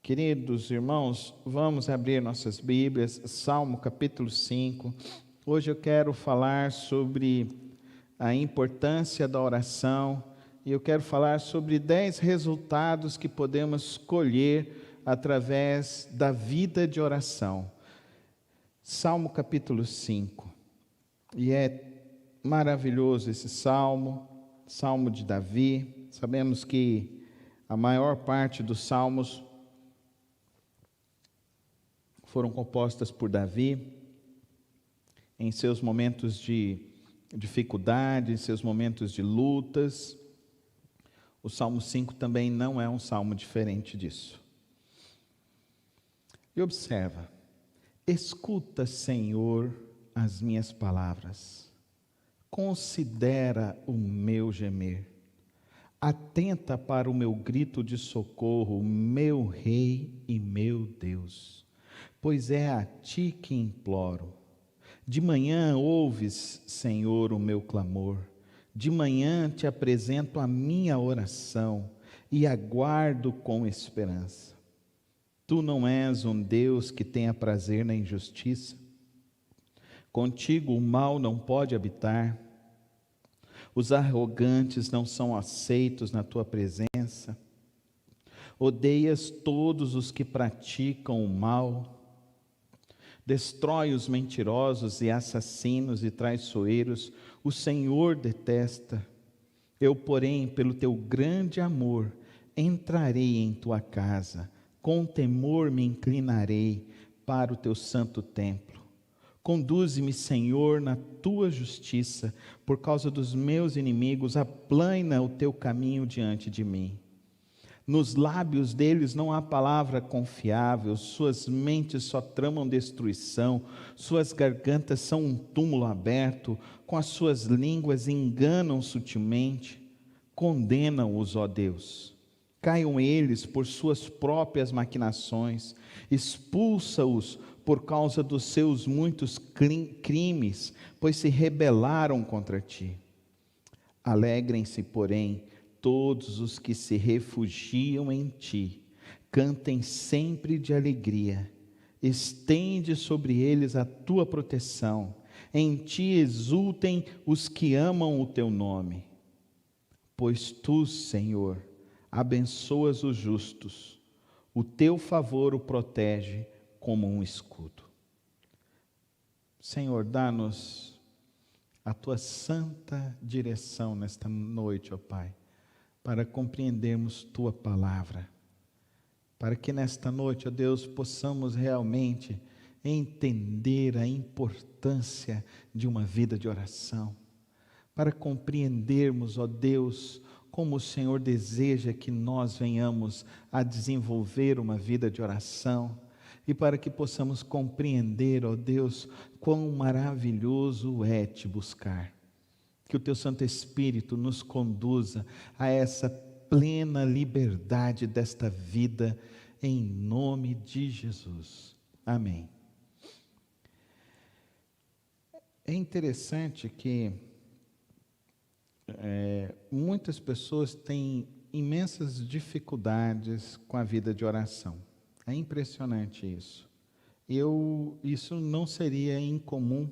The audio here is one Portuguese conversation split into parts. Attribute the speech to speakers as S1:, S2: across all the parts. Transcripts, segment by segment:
S1: Queridos irmãos, vamos abrir nossas Bíblias, Salmo capítulo 5. Hoje eu quero falar sobre a importância da oração e eu quero falar sobre 10 resultados que podemos colher através da vida de oração. Salmo capítulo 5. E é maravilhoso esse salmo, salmo de Davi. Sabemos que a maior parte dos salmos foram compostas por Davi em seus momentos de dificuldade, em seus momentos de lutas. O Salmo 5 também não é um salmo diferente disso. E observa: escuta, Senhor, as minhas palavras, considera o meu gemer, atenta para o meu grito de socorro, meu Rei e meu Deus. Pois é a ti que imploro. De manhã ouves, Senhor, o meu clamor. De manhã te apresento a minha oração e aguardo com esperança. Tu não és um Deus que tenha prazer na injustiça. Contigo o mal não pode habitar. Os arrogantes não são aceitos na tua presença. Odeias todos os que praticam o mal. Destrói os mentirosos e assassinos e traiçoeiros, o Senhor detesta. Eu, porém, pelo teu grande amor, entrarei em tua casa, com temor me inclinarei para o teu santo templo. Conduze-me, Senhor, na tua justiça, por causa dos meus inimigos, aplana o teu caminho diante de mim. Nos lábios deles não há palavra confiável, suas mentes só tramam destruição, suas gargantas são um túmulo aberto, com as suas línguas enganam sutilmente. Condena-os, ó Deus. Caiam eles por suas próprias maquinações, expulsa-os por causa dos seus muitos crimes, pois se rebelaram contra ti. Alegrem-se, porém, todos os que se refugiam em ti, cantem sempre de alegria, estende sobre eles a tua proteção, em ti exultem os que amam o teu nome. Pois tu, Senhor, abençoas os justos, o teu favor o protege como um escudo. Senhor, dá-nos a tua santa direção nesta noite, ó Pai, para compreendermos tua palavra, para que nesta noite, ó Deus, possamos realmente entender a importância de uma vida de oração, para compreendermos, ó Deus, como o Senhor deseja que nós venhamos a desenvolver uma vida de oração, e para que possamos compreender, ó Deus, quão maravilhoso é te buscar. Que o teu Santo Espírito nos conduza a essa plena liberdade desta vida, em nome de Jesus. Amém. É interessante que muitas pessoas têm imensas dificuldades com a vida de oração. É impressionante isso. Isso não seria incomum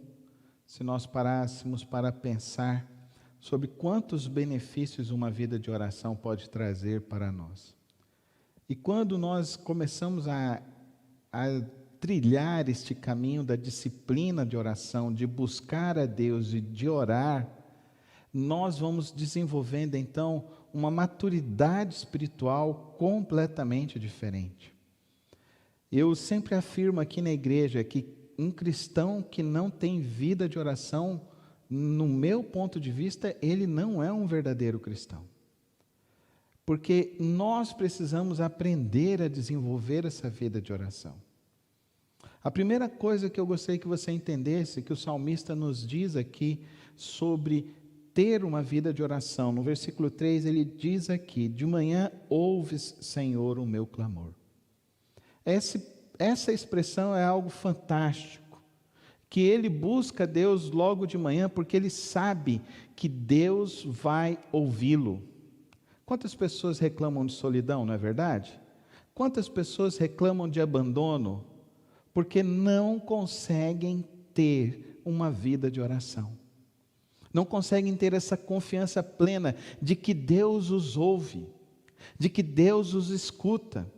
S1: se nós parássemos para pensar sobre quantos benefícios uma vida de oração pode trazer para nós. E quando nós começamos a trilhar este caminho da disciplina de oração, de buscar a Deus e de orar, nós vamos desenvolvendo então uma maturidade espiritual completamente diferente. Eu sempre afirmo aqui na igreja que um cristão que não tem vida de oração, no meu ponto de vista, ele não é um verdadeiro cristão. Porque nós precisamos aprender a desenvolver essa vida de oração. A primeira coisa que eu gostaria que você entendesse, que o salmista nos diz aqui sobre ter uma vida de oração. No versículo 3 ele diz aqui: de manhã ouves, Senhor, o meu clamor. Essa expressão é algo fantástico, que ele busca Deus logo de manhã, porque ele sabe que Deus vai ouvi-lo. Quantas pessoas reclamam de solidão, não é verdade? Quantas pessoas reclamam de abandono porque não conseguem ter uma vida de oração? Não conseguem ter essa confiança plena de que Deus os ouve, de que Deus os escuta.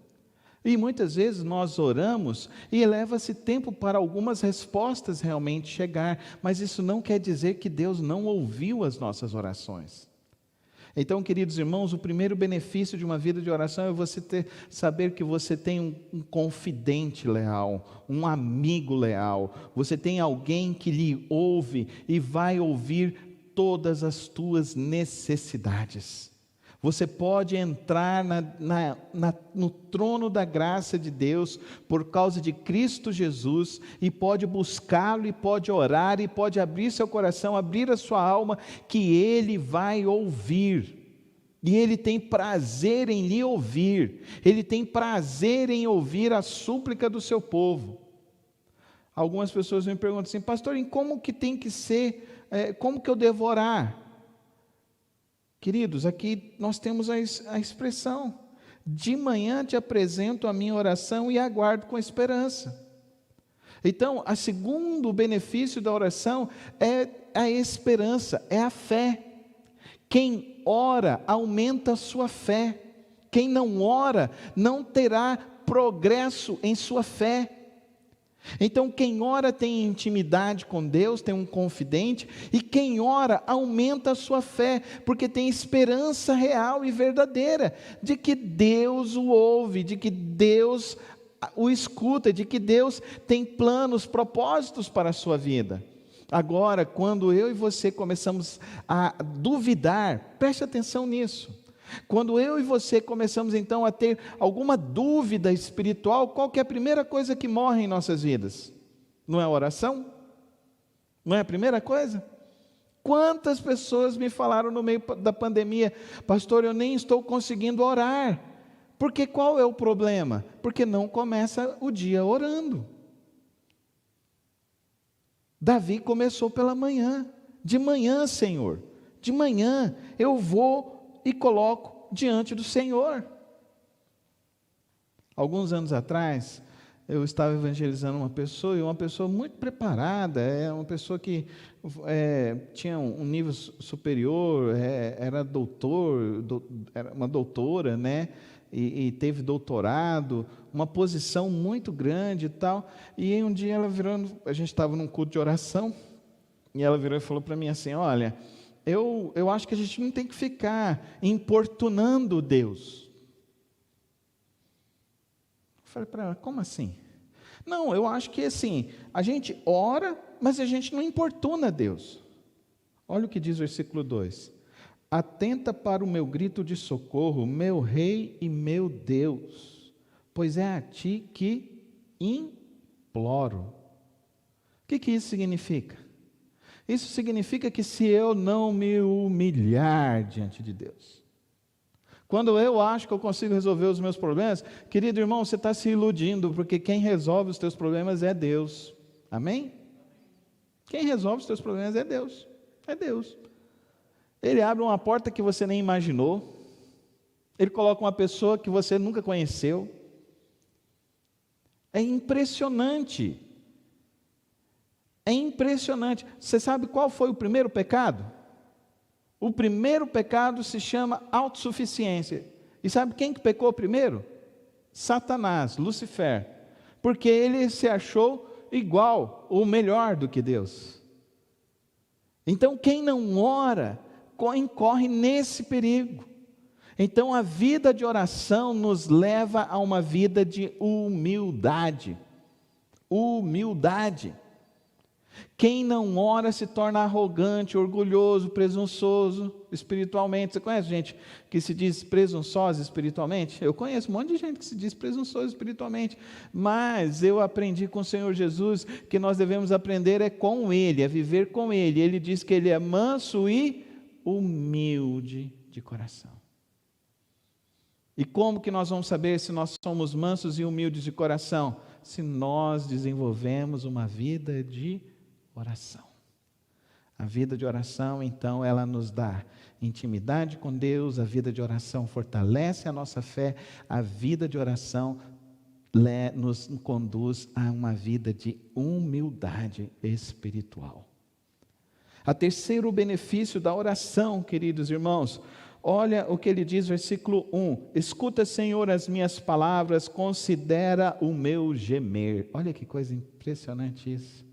S1: E muitas vezes nós oramos e leva-se tempo para algumas respostas realmente chegar, mas isso não quer dizer que Deus não ouviu as nossas orações. Então, queridos irmãos, o primeiro benefício de uma vida de oração é você saber que você tem um confidente leal, um amigo leal, você tem alguém que lhe ouve e vai ouvir todas as tuas necessidades. Você pode entrar no trono da graça de Deus por causa de Cristo Jesus e pode buscá-lo e pode orar e pode abrir seu coração, abrir a sua alma, que Ele vai ouvir. E Ele tem prazer em lhe ouvir, Ele tem prazer em ouvir a súplica do seu povo. Algumas pessoas me perguntam assim: pastor, em como que tem que ser, como que eu devo orar? Queridos, aqui nós temos a expressão: de manhã te apresento a minha oração e aguardo com esperança. Então, o segundo benefício da oração é a esperança, é a fé. Quem ora aumenta a sua fé. Quem não ora não terá progresso em sua fé. Então, quem ora tem intimidade com Deus, tem um confidente, e quem ora aumenta a sua fé, porque tem esperança real e verdadeira, de que Deus o ouve, de que Deus o escuta, de que Deus tem planos, propósitos para a sua vida. Agora, quando eu e você começamos a duvidar, preste atenção nisso. Quando eu e você começamos então a ter alguma dúvida espiritual, qual que é a primeira coisa que morre em nossas vidas? Não é a oração? Não é a primeira coisa? Quantas pessoas me falaram no meio da pandemia: pastor, eu nem estou conseguindo orar. Porque qual é o problema? Porque não começa o dia orando. Davi começou pela manhã. De manhã, Senhor, de manhã eu vou e coloco diante do Senhor. Alguns anos atrás, eu estava evangelizando uma pessoa, e uma pessoa muito preparada, uma pessoa que tinha um nível superior, era era uma doutora, né? E teve doutorado, uma posição muito grande e tal. E aí um dia ela virou, a gente estava num culto de oração, e ela virou e falou para mim assim: olha, eu acho que a gente não tem que ficar importunando Deus. Eu falei para ela: como assim? Não, eu acho que assim, a gente ora, mas a gente não importuna Deus. Olha o que diz o versículo 2: atenta para o meu grito de socorro, meu Rei e meu Deus, pois é a ti que imploro. O que isso significa? Isso significa que se eu não me humilhar diante de Deus, quando eu acho que eu consigo resolver os meus problemas, querido irmão, você está se iludindo, porque quem resolve os teus problemas é Deus. Amém? Quem resolve os teus problemas é Deus. É Deus. Ele abre uma porta que você nem imaginou. Ele coloca uma pessoa que você nunca conheceu. É impressionante. É impressionante. Você sabe qual foi o primeiro pecado? O primeiro pecado se chama autossuficiência. E sabe quem que pecou primeiro? Satanás, Lucifer. Porque ele se achou igual ou melhor do que Deus. Então quem não ora incorre nesse perigo. Então a vida de oração nos leva a uma vida de humildade. Humildade. Quem não ora se torna arrogante, orgulhoso, presunçoso espiritualmente. Você conhece gente que se diz presunçosa espiritualmente? Eu conheço um monte de gente que se diz presunçosa espiritualmente, mas eu aprendi com o Senhor Jesus que nós devemos aprender com Ele, a viver com Ele. Ele diz que Ele é manso e humilde de coração. E como que nós vamos saber se nós somos mansos e humildes de coração? Se nós desenvolvemos uma vida de oração. A vida de oração, então, ela nos dá intimidade com Deus, a vida de oração fortalece a nossa fé, a vida de oração nos conduz a uma vida de humildade espiritual. A terceiro benefício da oração, queridos irmãos, olha o que ele diz, versículo 1: escuta, Senhor, as minhas palavras, considera o meu gemer. Olha que coisa impressionante isso.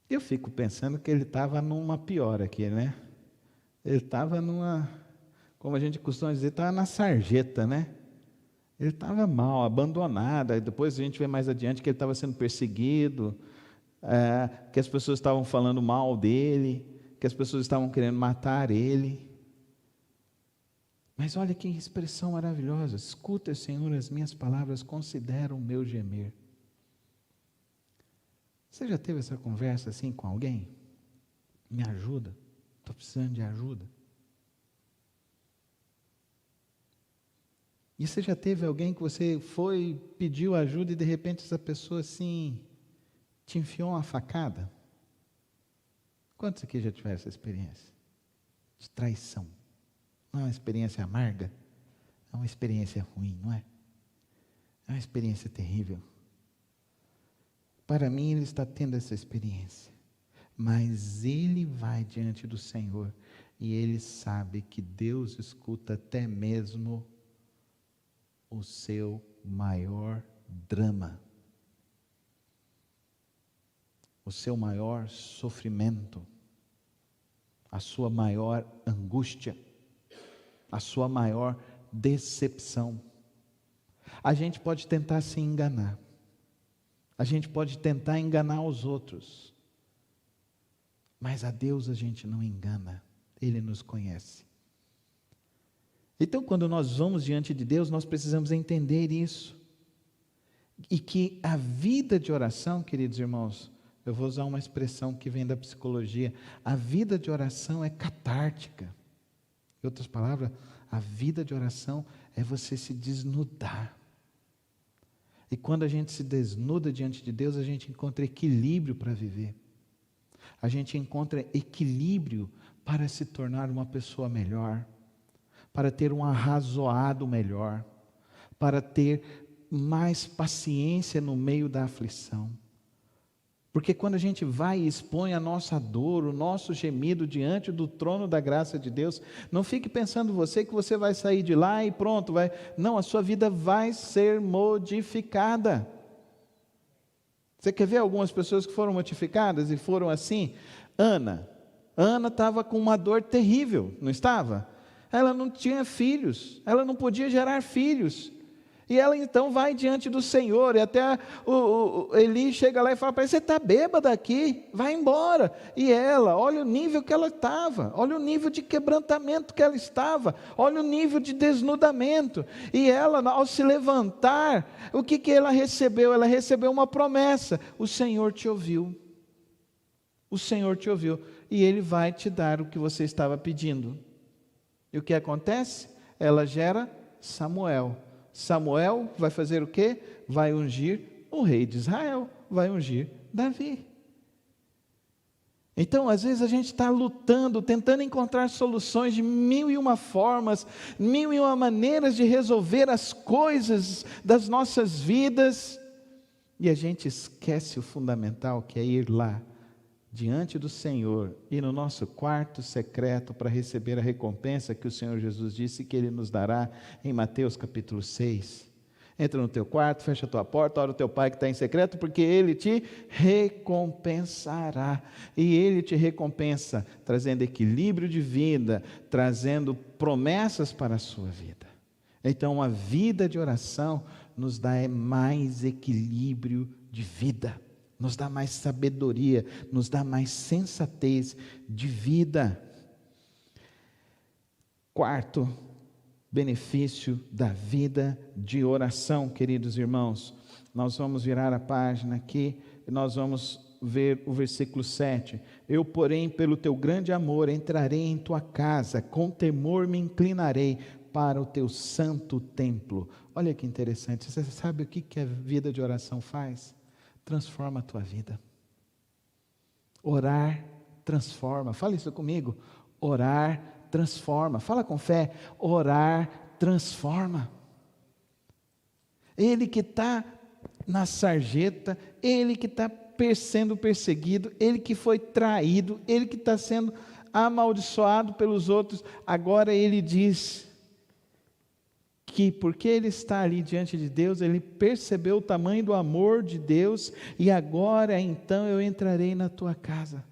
S1: Eu fico pensando que ele estava numa pior aqui, né? Ele estava numa, como a gente costuma dizer, estava na sarjeta, né? Ele estava mal, abandonado. Aí depois a gente vê mais adiante que ele estava sendo perseguido, que as pessoas estavam falando mal dele, que as pessoas estavam querendo matar ele. Mas olha que expressão maravilhosa: escuta, Senhor, as minhas palavras, considera o meu gemer. Você já teve essa conversa assim com alguém? Me ajuda, estou precisando de ajuda. E você já teve alguém que você foi, pediu ajuda e de repente essa pessoa assim, te enfiou uma facada? Quantos aqui já tiveram essa experiência? De traição. Não é uma experiência amarga? É uma experiência ruim, não é? É uma experiência terrível. Para mim, ele está tendo essa experiência. Mas ele vai diante do Senhor e ele sabe que Deus escuta até mesmo o seu maior drama, o seu maior sofrimento, a sua maior angústia, a sua maior decepção. A gente pode tentar se enganar, a gente pode tentar enganar os outros, mas a Deus a gente não engana, Ele nos conhece. Então, quando nós vamos diante de Deus, nós precisamos entender isso. E que a vida de oração, queridos irmãos, eu vou usar uma expressão que vem da psicologia, a vida de oração é catártica. Em outras palavras, a vida de oração é você se desnudar. E quando a gente se desnuda diante de Deus, a gente encontra equilíbrio para viver. A gente encontra equilíbrio para se tornar uma pessoa melhor, para ter um arrazoado melhor, para ter mais paciência no meio da aflição. Porque quando a gente vai e expõe a nossa dor, o nosso gemido diante do trono da graça de Deus, não fique pensando você que você vai sair de lá e pronto, vai. Não, a sua vida vai ser modificada. Você quer ver algumas pessoas que foram modificadas e foram assim? Ana estava com uma dor terrível, não estava? Ela não tinha filhos, ela não podia gerar filhos. E ela então vai diante do Senhor, e até o Eli chega lá e fala para ela: você está bêbada aqui, vai embora. E ela, olha o nível que ela estava, olha o nível de quebrantamento que ela estava, olha o nível de desnudamento. E ela, ao se levantar, o que ela recebeu? Ela recebeu uma promessa: o Senhor te ouviu, o Senhor te ouviu, e Ele vai te dar o que você estava pedindo. E o que acontece? Ela gera Samuel. Samuel vai fazer o quê? Vai ungir o rei de Israel, vai ungir Davi. Então, às vezes a gente está lutando, tentando encontrar soluções de 1001 formas, 1001 maneiras de resolver as coisas das nossas vidas, e a gente esquece o fundamental, que é ir lá, diante do Senhor, e no nosso quarto secreto, para receber a recompensa que o Senhor Jesus disse que Ele nos dará em Mateus capítulo 6. Entra no teu quarto, fecha a tua porta, ora o teu Pai que está em secreto, porque Ele te recompensará. E Ele te recompensa, trazendo equilíbrio de vida, trazendo promessas para a sua vida. Então, a vida de oração nos dá mais equilíbrio de vida, nos dá mais sabedoria, nos dá mais sensatez de vida. Quarto benefício da vida de oração, queridos irmãos. Nós vamos virar a página aqui e nós vamos ver o versículo 7. Eu, porém, pelo teu grande amor, entrarei em tua casa, com temor me inclinarei para o teu santo templo. Olha que interessante, você sabe o que a vida de oração faz? Transforma a tua vida. Orar transforma. Fala isso comigo. Orar transforma. Fala com fé. Orar transforma. Ele que está na sarjeta, ele que está sendo perseguido, ele que foi traído, ele que está sendo amaldiçoado pelos outros, agora ele diz que porque ele está ali diante de Deus, ele percebeu o tamanho do amor de Deus, e agora então eu entrarei na tua casa.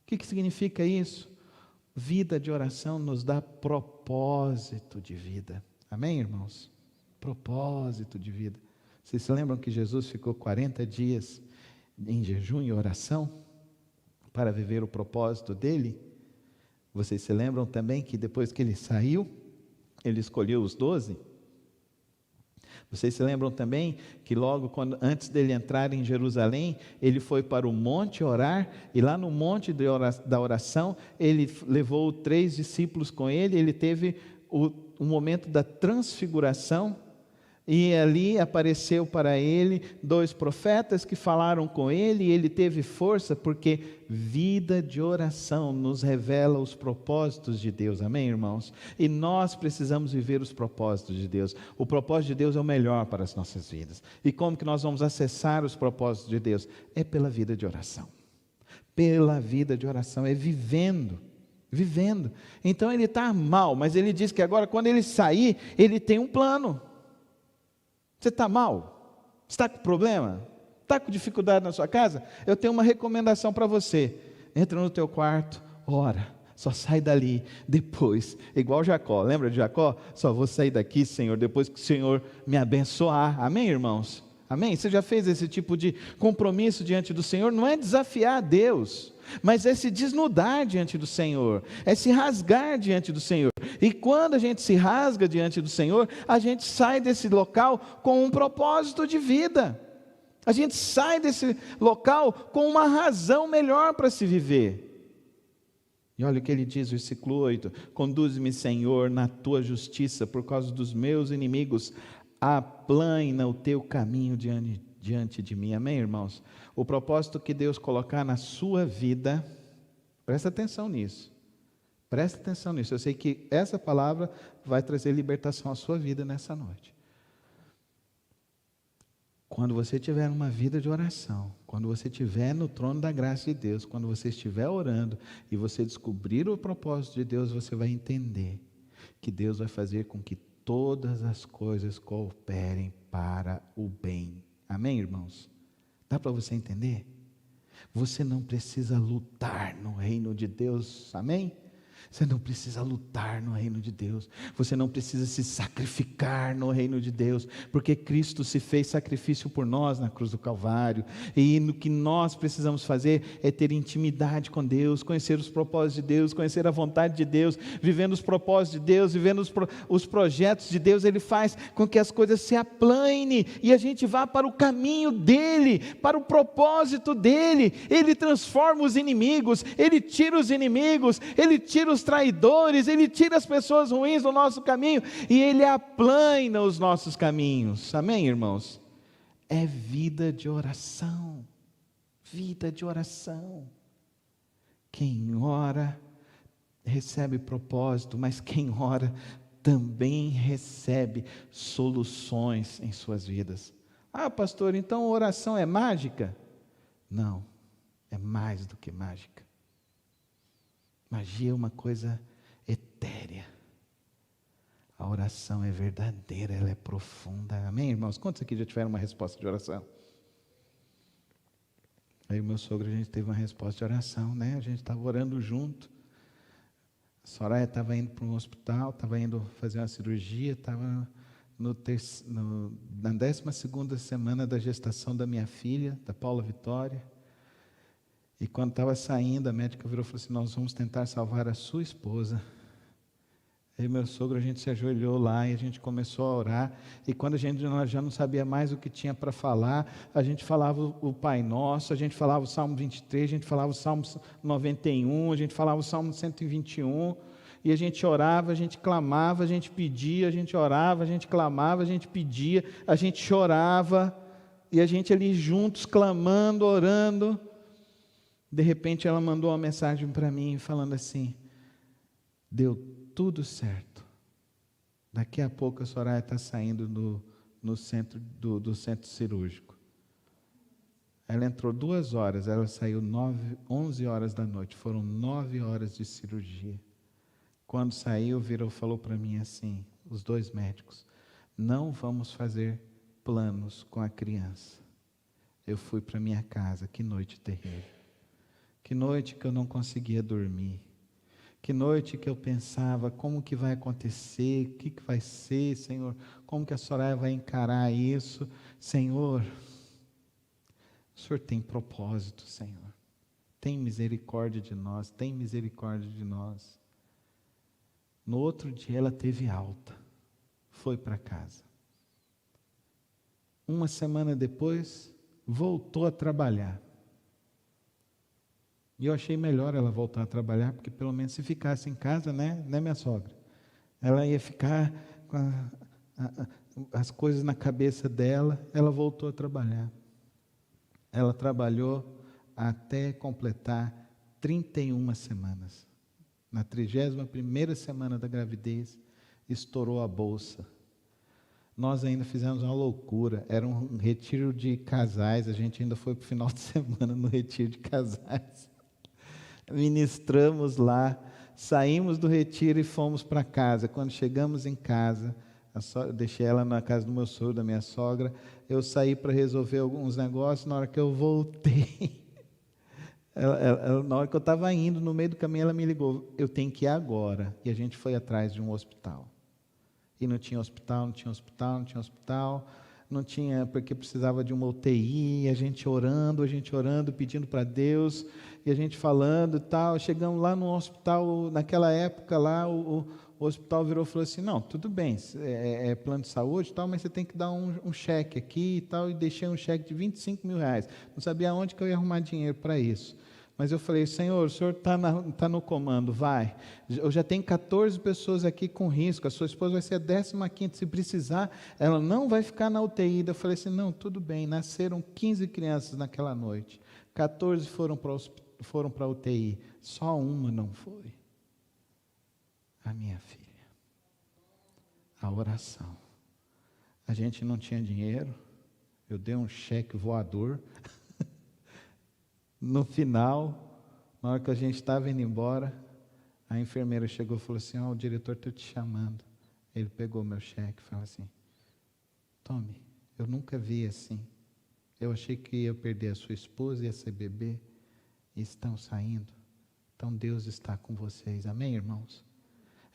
S1: O que significa isso? Vida de oração nos dá propósito de vida. Amém, irmãos? Propósito de vida. Vocês se lembram que Jesus ficou 40 dias em jejum e oração para viver o propósito dele? Vocês se lembram também que depois que ele saiu, ele escolheu os 12? Vocês se lembram também que logo antes dele entrar em Jerusalém, ele foi para o monte orar, e lá no monte da oração, ele levou 3 discípulos com ele, ele teve o momento da transfiguração, e ali apareceu para ele 2 profetas que falaram com ele, e ele teve força, porque vida de oração nos revela os propósitos de Deus, amém, irmãos? E nós precisamos viver os propósitos de Deus. O propósito de Deus é o melhor para as nossas vidas. E como que nós vamos acessar os propósitos de Deus? É pela vida de oração. Pela vida de oração, é vivendo. Então ele está mal, mas ele diz que agora quando ele sair, ele tem um plano. Você está mal? Está com problema? Está com dificuldade na sua casa? Eu tenho uma recomendação para você. Entra no teu quarto, ora, só sai dali depois, igual Jacó, lembra de Jacó? Só vou sair daqui, Senhor, depois que o Senhor me abençoar, amém, irmãos? Amém? Você já fez esse tipo de compromisso diante do Senhor? Não é desafiar a Deus, mas é se desnudar diante do Senhor, é se rasgar diante do Senhor. E quando a gente se rasga diante do Senhor, a gente sai desse local com um propósito de vida. A gente sai desse local com uma razão melhor para se viver. E olha o que ele diz, versículo 8: conduz-me, Senhor, na tua justiça, por causa dos meus inimigos, aplana o teu caminho diante de mim. Amém, irmãos? O propósito que Deus colocar na sua vida, presta atenção nisso. Presta atenção nisso. Eu sei que essa palavra vai trazer libertação à sua vida nessa noite. Quando você tiver uma vida de oração, quando você estiver no trono da graça de Deus, quando você estiver orando e você descobrir o propósito de Deus, você vai entender que Deus vai fazer com que todas as coisas cooperem para o bem. Amém, irmãos? Dá para você entender? Você não precisa lutar no reino de Deus, amém? Você não precisa lutar no reino de Deus, você não precisa se sacrificar no reino de Deus, porque Cristo se fez sacrifício por nós na cruz do Calvário, e no que nós precisamos fazer é ter intimidade com Deus, conhecer os propósitos de Deus, conhecer a vontade de Deus, vivendo os propósitos de Deus, vivendo os projetos de Deus. Ele faz com que as coisas se aplanem, e a gente vá para o caminho dEle, para o propósito dEle. Ele transforma os inimigos, Ele tira os inimigos, Ele tira os traidores, Ele tira as pessoas ruins do nosso caminho, e Ele aplana os nossos caminhos, amém, irmãos? É vida de oração, vida de oração. Quem ora, recebe propósito, mas quem ora, também recebe soluções em suas vidas. Ah, pastor, então oração é mágica? Não, é mais do que mágica. Magia é uma coisa etérea. A oração é verdadeira, ela é profunda. Amém, irmãos? Quantos aqui já tiveram uma resposta de oração? Aí o meu sogro, a gente teve uma resposta de oração, né? A gente estava orando junto. A Soraya estava indo para um hospital, estava indo fazer uma cirurgia, estava na 12ª semana da gestação da minha filha, da Paula Vitória. E quando estava saindo, a médica virou e falou assim: nós vamos tentar salvar a sua esposa. Aí meu sogro, a gente se ajoelhou lá e a gente começou a orar. E quando nós já não sabia mais o que tinha para falar, a gente falava o Pai Nosso, a gente falava o Salmo 23, a gente falava o Salmo 91, a gente falava o Salmo 121. E a gente orava, a gente clamava, a gente pedia, a gente orava, a gente clamava, a gente pedia, a gente chorava. E a gente ali juntos, clamando, orando. De repente ela mandou uma mensagem para mim falando assim: deu tudo certo. Daqui a pouco a Soraya está saindo no centro do centro cirúrgico. Ela entrou 2 horas, ela saiu 11 horas da noite. Foram 9 horas de cirurgia. Quando saiu, virou, falou para mim assim, os 2 médicos: não vamos fazer planos com a criança. Eu fui para minha casa, que noite terrível. Que noite que eu não conseguia dormir. Que noite que eu pensava, como que vai acontecer, o que vai ser, Senhor? Como que a Soraya vai encarar isso? Senhor, o Senhor tem propósito, Senhor. Tem misericórdia de nós, tem misericórdia de nós. No outro dia ela teve alta, foi para casa. Uma semana depois, voltou a trabalhar. E eu achei melhor ela voltar a trabalhar, porque pelo menos se ficasse em casa, né minha sogra? Ela ia ficar com as coisas na cabeça dela. Ela voltou a trabalhar. Ela trabalhou até completar 31 semanas. Na 31ª semana da gravidez, estourou a bolsa. Nós ainda fizemos uma loucura, era um retiro de casais, a gente ainda foi para o final de semana no retiro de casais. Ministramos lá, saímos do retiro e fomos para casa. Quando chegamos em casa, deixei ela na casa do meu sogro, da minha sogra, eu saí para resolver alguns negócios. Na hora que eu voltei, na hora que eu estava indo, no meio do caminho, ela me ligou: eu tenho que ir agora. E a gente foi atrás de um hospital. E não tinha hospital, não tinha hospital, não tinha hospital, não tinha, porque precisava de uma UTI, a gente orando, pedindo para Deus, e a gente falando e tal. Chegamos lá no hospital, naquela época lá, o hospital virou e falou assim: não, tudo bem, é plano de saúde e tal, mas você tem que dar um cheque aqui e tal, e deixei um cheque de R$25 mil. Não sabia onde que eu ia arrumar dinheiro para isso. Mas eu falei: Senhor, o Senhor está no comando, vai. Eu já tenho 14 pessoas aqui com risco, a sua esposa vai ser a 15ª, se precisar, ela não vai ficar na UTI. Eu falei assim: não, tudo bem. Nasceram 15 crianças naquela noite, 14 foram para a UTI, só uma não foi. A minha filha. A oração. A gente não tinha dinheiro, eu dei um cheque voador. No final, na hora que a gente estava indo embora, a enfermeira chegou e falou assim: o diretor está te chamando. Ele pegou meu cheque e falou assim: tome, eu nunca vi assim. Eu achei que ia perder a sua esposa e essa bebê, e estão saindo. Então Deus está com vocês. Amém, irmãos?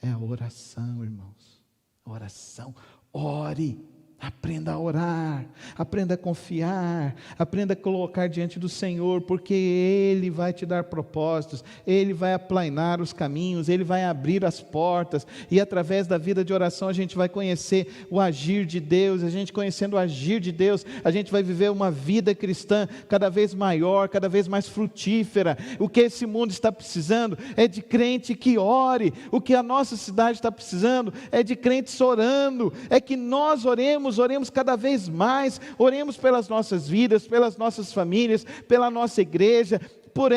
S1: É a oração, irmãos. A oração. Ore. Aprenda a orar, aprenda a confiar, aprenda a colocar diante do Senhor, porque Ele vai te dar propósitos, Ele vai aplainar os caminhos, Ele vai abrir as portas, e através da vida de oração a gente vai conhecer o agir de Deus. A gente conhecendo o agir de Deus, a gente vai viver uma vida cristã cada vez maior, cada vez mais frutífera. O que esse mundo está precisando é de crente que ore, o que a nossa cidade está precisando é de crentes orando, é que nós oremos cada vez mais, oremos pelas nossas vidas, pelas nossas famílias, pela nossa igreja, por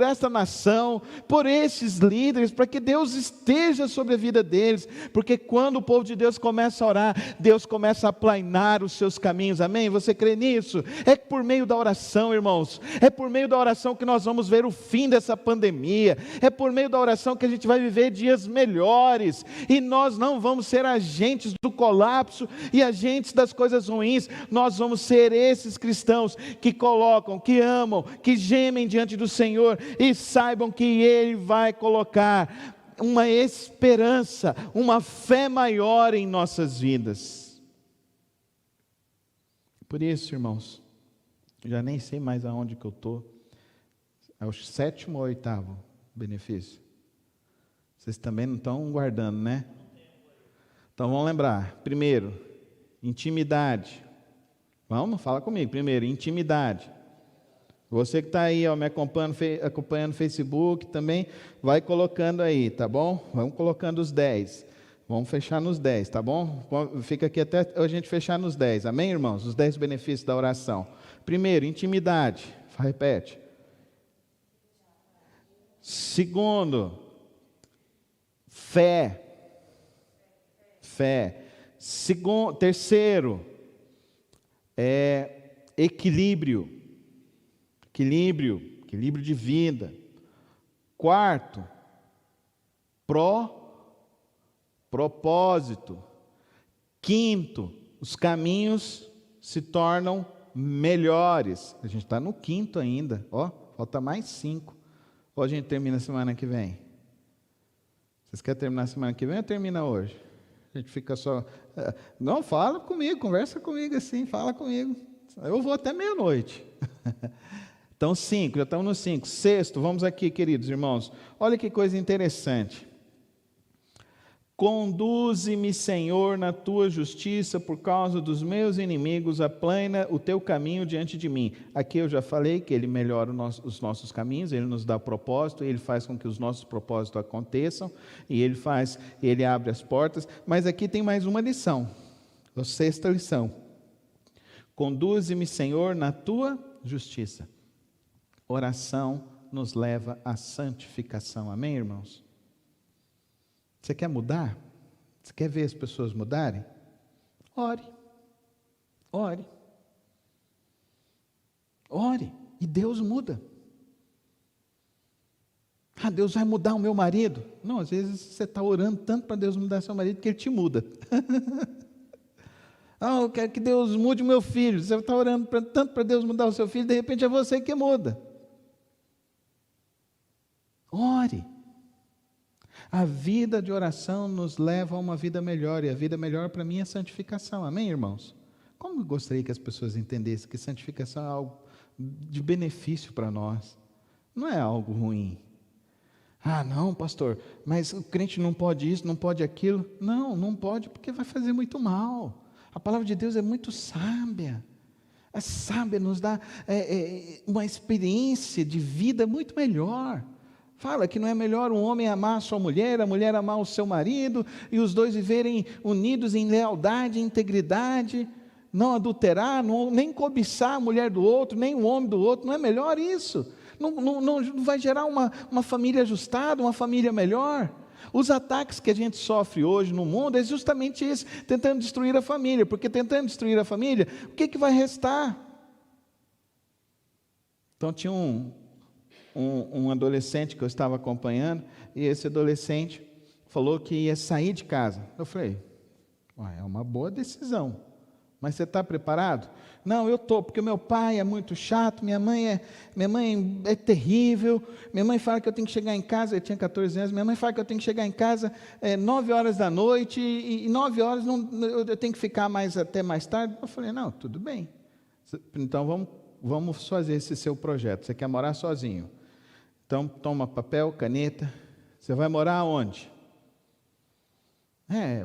S1: esta nação, por esses líderes, para que Deus esteja sobre a vida deles, porque quando o povo de Deus começa a orar, Deus começa a aplainar os seus caminhos. Amém? Você crê nisso? É por meio da oração, irmãos, é por meio da oração que nós vamos ver o fim dessa pandemia, é por meio da oração que a gente vai viver dias melhores, e nós não vamos ser agentes do colapso e agentes das coisas ruins. Nós vamos ser esses cristãos que colocam, que amam, que gemem diante do Senhor, e saibam que Ele vai colocar uma esperança, uma fé maior em nossas vidas. Por isso, irmãos, já nem sei mais aonde que eu estou. É o 7º ou 8º benefício? Vocês também não estão guardando, né? Então vamos lembrar. Primeiro, intimidade. Vamos, fala comigo. Primeiro, intimidade. Você que está aí, me acompanhando no Facebook também, vai colocando aí, tá bom? Vamos colocando os 10. Vamos fechar nos 10, tá bom? Fica aqui até a gente fechar nos 10. Amém, irmãos? Os 10 benefícios da oração. Primeiro, intimidade. Repete. Segundo, fé. Terceiro, equilíbrio de vida. Quarto, propósito. Quinto, os caminhos se tornam melhores. A gente está no quinto ainda, falta mais 5. Ou a gente termina semana que vem? Vocês querem terminar semana que vem ou termina hoje? A gente fica só... Não, fala comigo, conversa comigo assim, fala comigo. Eu vou até meia-noite. Então 5, já estamos no 5. Sexto, vamos aqui, queridos irmãos. Olha que coisa interessante. Conduze-me, Senhor, na tua justiça, por causa dos meus inimigos, aplana o teu caminho diante de mim. Aqui eu já falei que Ele melhora os nossos caminhos, Ele nos dá propósito, Ele faz com que os nossos propósitos aconteçam, e Ele abre as portas. Mas aqui tem mais uma lição, a sexta lição. Conduze-me, Senhor, na tua justiça. Oração nos leva à santificação. Amém, irmãos? Você quer mudar? Você quer ver as pessoas mudarem? Ore. E Deus muda. Deus vai mudar o meu marido. Não, às vezes você está orando tanto para Deus mudar seu marido que Ele te muda. Eu quero que Deus mude o meu filho. Você está orando tanto para Deus mudar o seu filho, de repente é você que muda. Ore. A vida de oração nos leva a uma vida melhor, e a vida melhor para mim é santificação. Amém, irmãos? Como eu gostaria que as pessoas entendessem que santificação é algo de benefício para nós, não é algo ruim. Não, pastor, mas o crente não pode isso, não pode aquilo. Não pode, porque vai fazer muito mal. A palavra de Deus é muito sábia. É sábia, nos dá uma experiência de vida muito melhor. Fala que não é melhor um homem amar a sua mulher, a mulher amar o seu marido, e os dois viverem unidos em lealdade, integridade, não adulterar, nem cobiçar a mulher do outro, nem o homem do outro. Não é melhor isso? Não vai gerar uma família ajustada, uma família melhor? Os ataques que a gente sofre hoje no mundo é justamente isso, tentando destruir a família, porque tentando destruir a família, o que vai restar? Então tinha um adolescente que eu estava acompanhando, e esse adolescente falou que ia sair de casa. Eu falei, é uma boa decisão, mas você está preparado? Não, eu estou, porque meu pai é muito chato, minha mãe é terrível, minha mãe fala que eu tenho que chegar em casa, eu tinha 14 anos, minha mãe fala que eu tenho que chegar em casa 9 horas da noite, e 9 horas eu tenho que ficar até mais tarde. Eu falei, não, tudo bem, então vamos fazer esse seu projeto. Você quer morar sozinho? Então, toma papel, caneta. Você vai morar onde?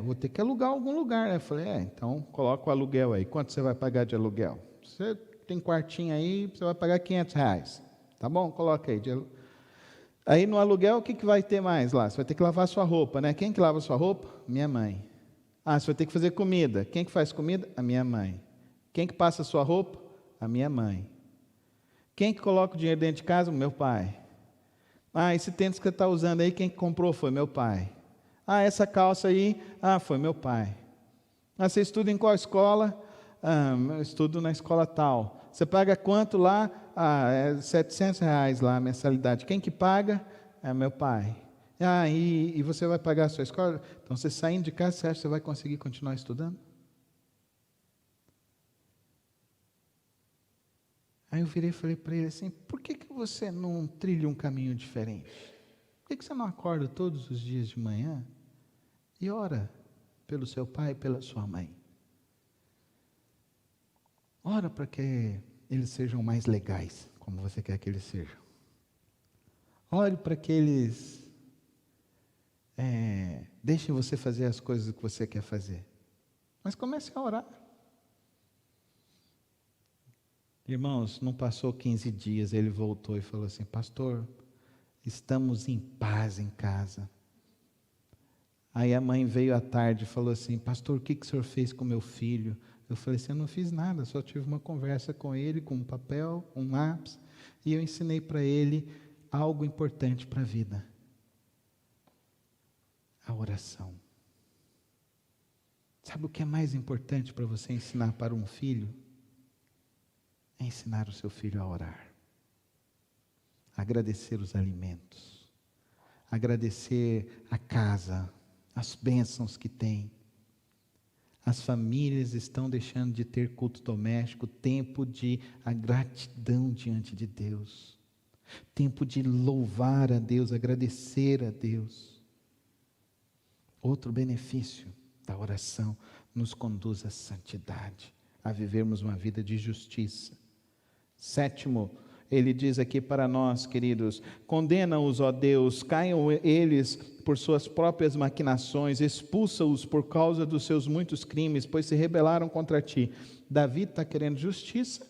S1: Vou ter que alugar algum lugar. Eu falei, então coloca o aluguel aí. Quanto você vai pagar de aluguel? Você tem quartinho aí, você vai pagar R$500. Tá bom? Coloca aí. Aí no aluguel, o que vai ter mais lá? Você vai ter que lavar sua roupa, né? Quem que lava sua roupa? Minha mãe. Você vai ter que fazer comida. Quem que faz comida? A minha mãe. Quem que passa a sua roupa? A minha mãe. Quem que coloca o dinheiro dentro de casa? O meu pai. Esse tênis que você está usando aí, quem comprou? Foi meu pai. Essa calça aí, foi meu pai. Você estuda em qual escola? Eu estudo na escola tal. Você paga quanto lá? É R$700 lá a mensalidade. Quem que paga? É meu pai. E você vai pagar a sua escola? Então, você saindo de casa, você acha que você vai conseguir continuar estudando? Aí eu virei e falei para ele assim, por que você não trilha um caminho diferente? Por que você não acorda todos os dias de manhã e ora pelo seu pai e pela sua mãe? Ora para que eles sejam mais legais, como você quer que eles sejam. Ore para que eles deixem você fazer as coisas que você quer fazer. Mas comece a orar. Irmãos, não passou 15 dias, ele voltou e falou assim, pastor, estamos em paz em casa. Aí a mãe veio à tarde e falou assim, pastor, o que o senhor fez com meu filho? Eu falei assim, eu não fiz nada, só tive uma conversa com ele, com um papel, um lápis, e eu ensinei para ele algo importante para a vida: a oração. Sabe o que é mais importante para você ensinar para um filho? É ensinar o seu filho a orar, a agradecer os alimentos, agradecer a casa, as bênçãos que tem. As famílias estão deixando de ter culto doméstico, tempo de a gratidão diante de Deus, tempo de louvar a Deus, agradecer a Deus. Outro benefício da oração: nos conduz à santidade, a vivermos uma vida de justiça. Sétimo, ele diz aqui para nós, queridos: condena-os, ó Deus, caiam eles por suas próprias maquinações, expulsa-os por causa dos seus muitos crimes, pois se rebelaram contra ti. Davi está querendo justiça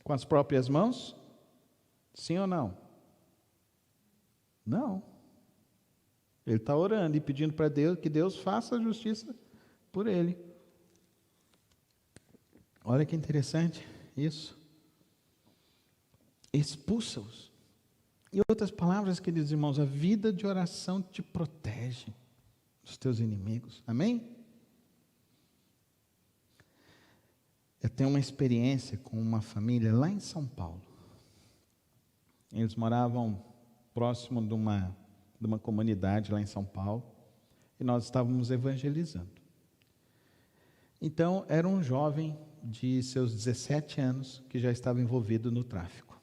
S1: com as próprias mãos? Sim ou não? Não. Ele está orando e pedindo para Deus que Deus faça a justiça por ele. Olha que interessante isso. Expulsa-os. Em outras palavras, queridos irmãos, a vida de oração te protege dos teus inimigos. Amém? Eu tenho uma experiência com uma família lá em São Paulo. Eles moravam próximo de uma comunidade lá em São Paulo, e nós estávamos evangelizando. Então, era um jovem de seus 17 anos que já estava envolvido no tráfico.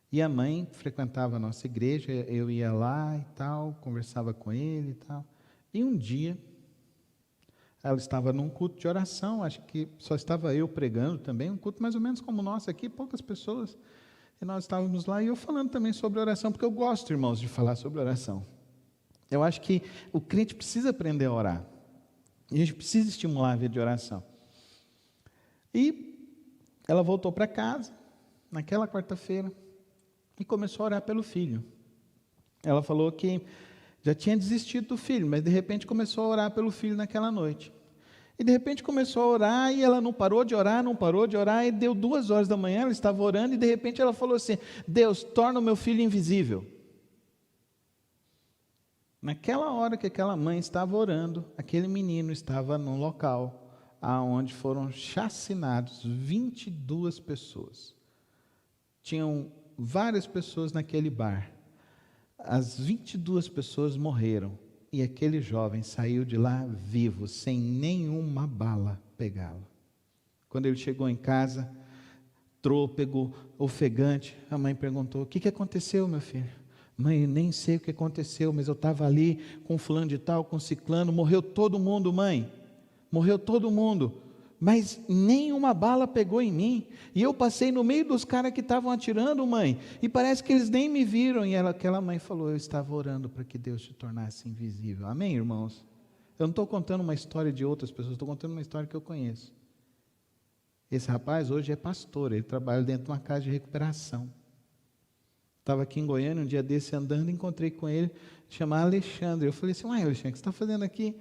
S1: E a mãe frequentava a nossa igreja, eu ia lá e tal, conversava com ele e tal. E um dia, ela estava num culto de oração, acho que só estava eu pregando também, um culto mais ou menos como o nosso aqui, poucas pessoas. E nós estávamos lá e eu falando também sobre oração, porque eu gosto, irmãos, de falar sobre oração. Eu acho que o crente precisa aprender a orar. E a gente precisa estimular a vida de oração. E ela voltou para casa, naquela quarta-feira, e começou a orar pelo filho. Ela falou que já tinha desistido do filho, mas de repente começou a orar pelo filho naquela noite. E de repente começou a orar, e ela não parou de orar, e deu 2 horas da manhã, ela estava orando, e de repente ela falou assim: Deus, torna o meu filho invisível. Naquela hora que aquela mãe estava orando, aquele menino estava num local aonde foram chacinados 22 pessoas. Tinham várias pessoas naquele bar. As 22 pessoas morreram. E aquele jovem saiu de lá vivo, sem nenhuma bala pegá-lo. Quando ele chegou em casa, trôpego, ofegante, a mãe perguntou: o que aconteceu, meu filho? Mãe, eu nem sei o que aconteceu, mas eu estava ali com fulano de tal, com ciclano, morreu todo mundo, mãe. Morreu todo mundo. Mas nenhuma bala pegou em mim, e eu passei no meio dos caras que estavam atirando, mãe, e parece que eles nem me viram. E aquela mãe falou: eu estava orando para que Deus te tornasse invisível. Amém, irmãos? Eu não estou contando uma história de outras pessoas, estou contando uma história que eu conheço. Esse rapaz hoje é pastor, ele trabalha dentro de uma casa de recuperação. Estava aqui em Goiânia, um dia desse andando, encontrei com ele, chamado Alexandre. Eu falei assim: uai, Alexandre, o que você está fazendo aqui?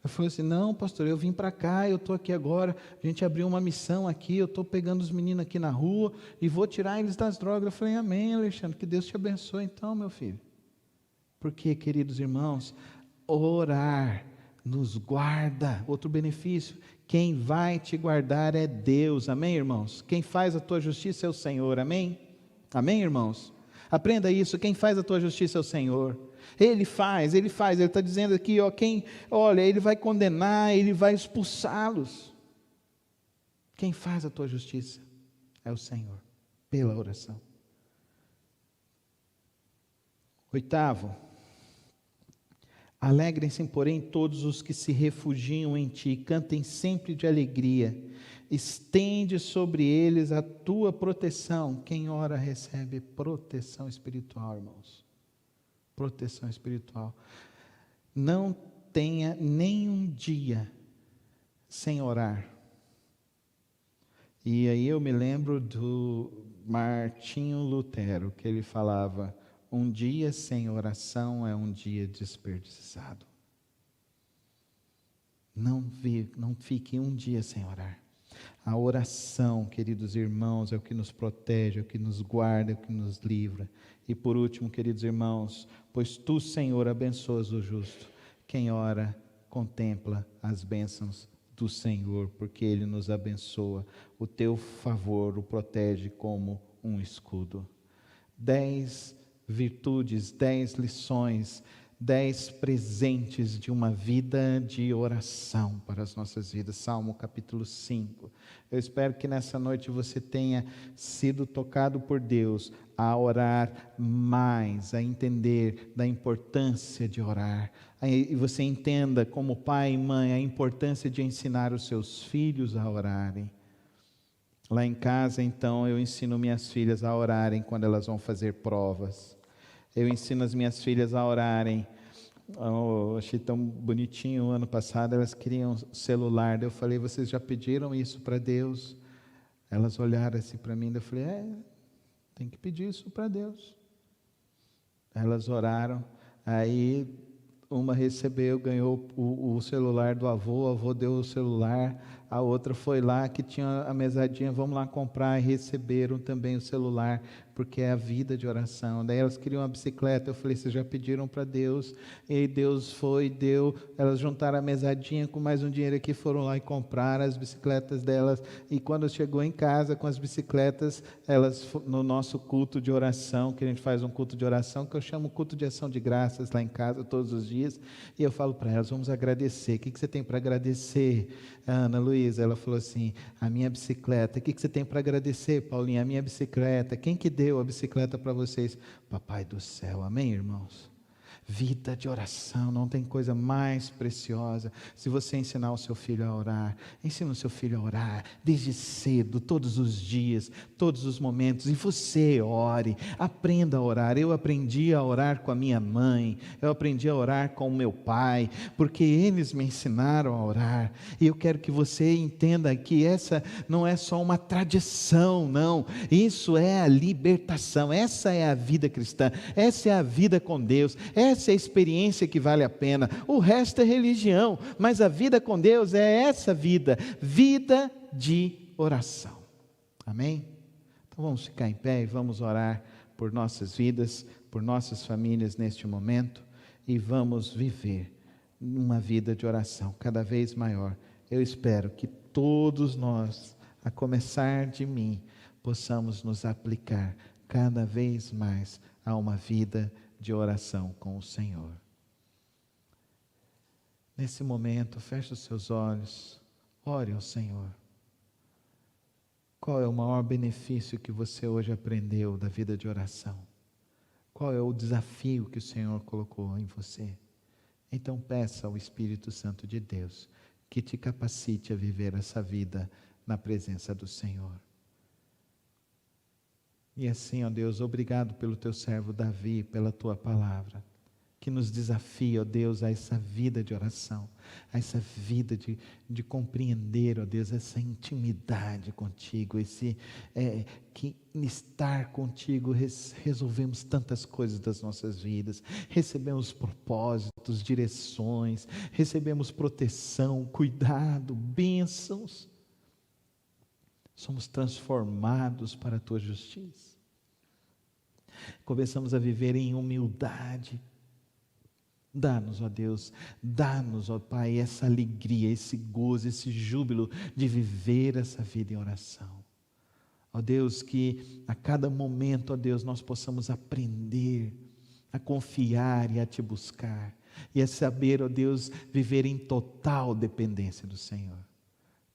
S1: Eu falei assim: não, pastor, eu vim para cá, eu estou aqui agora, a gente abriu uma missão aqui, eu estou pegando os meninos aqui na rua e vou tirar eles das drogas. Eu falei: amém, Alexandre, que Deus te abençoe então, meu filho. Porque, queridos irmãos, orar nos guarda. Outro benefício: quem vai te guardar é Deus, amém, irmãos? Quem faz a tua justiça é o Senhor, amém? Amém, irmãos? Aprenda isso: quem faz a tua justiça é o Senhor. Ele está dizendo aqui, ele vai condenar, ele vai expulsá-los. Quem faz a tua justiça é o Senhor, pela oração. 8º, alegrem-se, porém, todos os que se refugiam em ti, cantem sempre de alegria, estende sobre eles a tua proteção. Quem ora recebe proteção espiritual, irmãos. Proteção espiritual. Não tenha nenhum dia sem orar. E aí eu me lembro do Martinho Lutero, que ele falava: um dia sem oração é um dia desperdiçado. Não fique um dia sem orar. A oração, queridos irmãos, é o que nos protege, é o que nos guarda, é o que nos livra. E por último, queridos irmãos, pois tu, Senhor, abençoas o justo. Quem ora, contempla as bênçãos do Senhor, porque Ele nos abençoa. O teu favor o protege como um escudo. 10 virtudes, 10 lições, 10 presentes de uma vida de oração para as nossas vidas. Salmo capítulo 5. Eu espero que nessa noite você tenha sido tocado por Deus a orar mais, a entender da importância de orar. E você entenda, como pai e mãe, a importância de ensinar os seus filhos a orarem. Lá em casa, então, eu ensino minhas filhas a orarem quando elas vão fazer provas. Eu ensino as minhas filhas a orarem. Achei tão bonitinho, ano passado elas queriam celular. Eu falei, vocês já pediram isso para Deus? Elas olharam assim para mim, eu falei, tem que pedir isso para Deus. Elas oraram, aí uma recebeu, ganhou o celular do avô, o avô deu o celular, a outra foi lá que tinha a mesadinha, vamos lá comprar, e receberam também o celular, porque é a vida de oração. Daí elas queriam uma bicicleta, eu falei, vocês já pediram para Deus? E aí Deus foi, deu, elas juntaram a mesadinha com mais um dinheiro aqui, foram lá e compraram as bicicletas delas, e quando chegou em casa com as bicicletas, elas, no nosso culto de oração, que a gente faz um culto de oração, que eu chamo culto de ação de graças lá em casa, todos os dias, e eu falo para elas, vamos agradecer. O que você tem para agradecer, Ana Luísa? Ela falou assim, a minha bicicleta. O que você tem para agradecer, Paulinha? A minha bicicleta. Quem que deu a bicicleta para vocês? Papai do céu, amém, irmãos? Vida de oração, não tem coisa mais preciosa. Se você ensinar o seu filho a orar, ensina o seu filho a orar, desde cedo, todos os dias, todos os momentos, e você ore, aprenda a orar. Eu aprendi a orar com a minha mãe, eu aprendi a orar com o meu pai, porque eles me ensinaram a orar, e eu quero que você entenda que essa não é só uma tradição, não, isso é a libertação, essa é a vida cristã, essa é a vida com Deus, essa é a experiência que vale a pena. O resto é religião, mas a vida com Deus é essa vida, vida de oração. Amém? Então vamos ficar em pé e vamos orar por nossas vidas, por nossas famílias neste momento, e vamos viver uma vida de oração cada vez maior. Eu espero que todos nós, a começar de mim, possamos nos aplicar cada vez mais a uma vida de oração com o Senhor. Nesse momento, feche os seus olhos, ore ao Senhor. Qual é o maior benefício que você hoje aprendeu da vida de oração? Qual é o desafio que o Senhor colocou em você? Então peça ao Espírito Santo de Deus que te capacite a viver essa vida na presença do Senhor. E assim, ó Deus, obrigado pelo teu servo Davi, pela tua palavra, que nos desafia, ó Deus, a essa vida de oração, a essa vida de compreender, ó Deus, essa intimidade contigo, que estar contigo resolvemos tantas coisas das nossas vidas, recebemos propósitos, direções, recebemos proteção, cuidado, bênçãos. Somos transformados para a tua justiça. Começamos a viver em humildade. Dá-nos, ó Deus, dá-nos, ó Pai, essa alegria, esse gozo, esse júbilo de viver essa vida em oração. Ó Deus, que a cada momento, ó Deus, nós possamos aprender a confiar e a te buscar. E a saber, ó Deus, viver em total dependência do Senhor.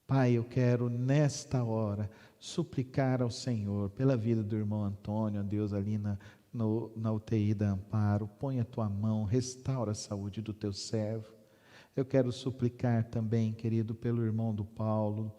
S1: Pai, eu quero nesta hora suplicar ao Senhor pela vida do irmão Antônio, ó Deus, ali na UTI da Amparo. Põe a tua mão, restaura a saúde do teu servo. Eu quero suplicar também, querido, pelo irmão do Paulo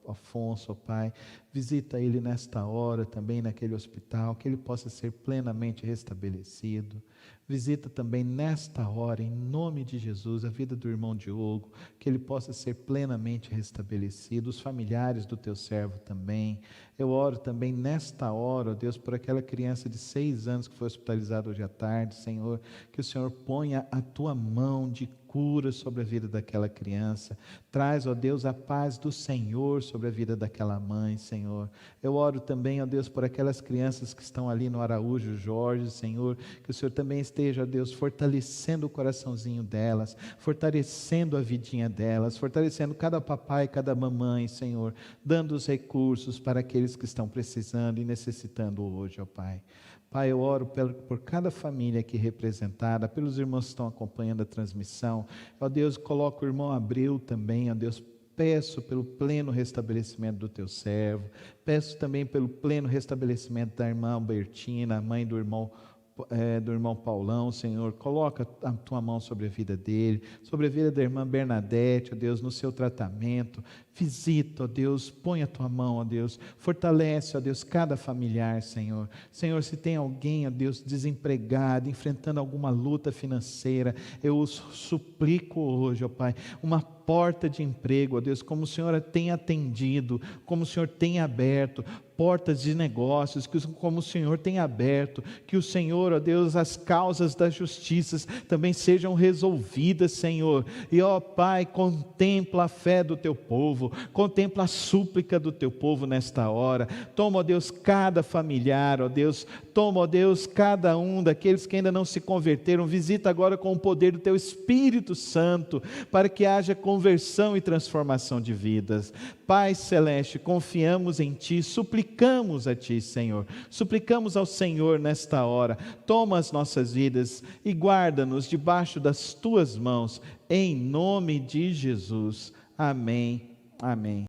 S1: Afonso, ó Pai, visita ele nesta hora também naquele hospital, que ele possa ser plenamente restabelecido. Visita também nesta hora, em nome de Jesus, a vida do irmão Diogo, que ele possa ser plenamente restabelecido, os familiares do teu servo também. Eu oro também nesta hora, ó Deus, por aquela criança de 6 anos que foi hospitalizada hoje à tarde, Senhor, que o Senhor ponha a tua mão de cura sobre a vida daquela criança. Traz, ó Deus, a paz do Senhor sobre a vida daquela mãe, Senhor. Eu oro também, ó Deus, por aquelas crianças que estão ali no Araújo Jorge, Senhor, que o Senhor também esteja, ó Deus, fortalecendo o coraçãozinho delas, fortalecendo a vidinha delas, fortalecendo cada papai, cada mamãe, Senhor, dando os recursos para aqueles que estão precisando e necessitando hoje, ó Pai. Pai, eu oro por cada família aqui representada, pelos irmãos que estão acompanhando a transmissão. Ó Deus, coloca o irmão Abreu também, ó Deus, peço pelo pleno restabelecimento do teu servo, peço também pelo pleno restabelecimento da irmã Albertina, mãe do irmão Paulão, Senhor. Coloca a tua mão sobre a vida dele, sobre a vida da irmã Bernadette, ó Deus, no seu tratamento. Visita, ó Deus, põe a tua mão, ó Deus, fortalece, ó Deus, cada familiar, Senhor. Senhor, se tem alguém, ó Deus, desempregado, enfrentando alguma luta financeira, eu os suplico hoje, ó Pai, uma porta de emprego, ó Deus, como o Senhor tem atendido, como o Senhor tem aberto, portas de negócios, como o Senhor tem aberto, que o Senhor, ó Deus, as causas das justiças também sejam resolvidas, Senhor, e ó Pai, contempla a fé do teu povo, contempla a súplica do teu povo nesta hora. Toma, ó Deus, cada familiar, ó Deus, toma, ó Deus, cada um daqueles que ainda não se converteram, visita agora com o poder do teu Espírito Santo, para que haja conversão e transformação de vidas. Pai Celeste, confiamos em Ti, suplicamos a Ti, Senhor, suplicamos ao Senhor nesta hora, toma as nossas vidas e guarda-nos debaixo das Tuas mãos, em nome de Jesus. Amém. Amém.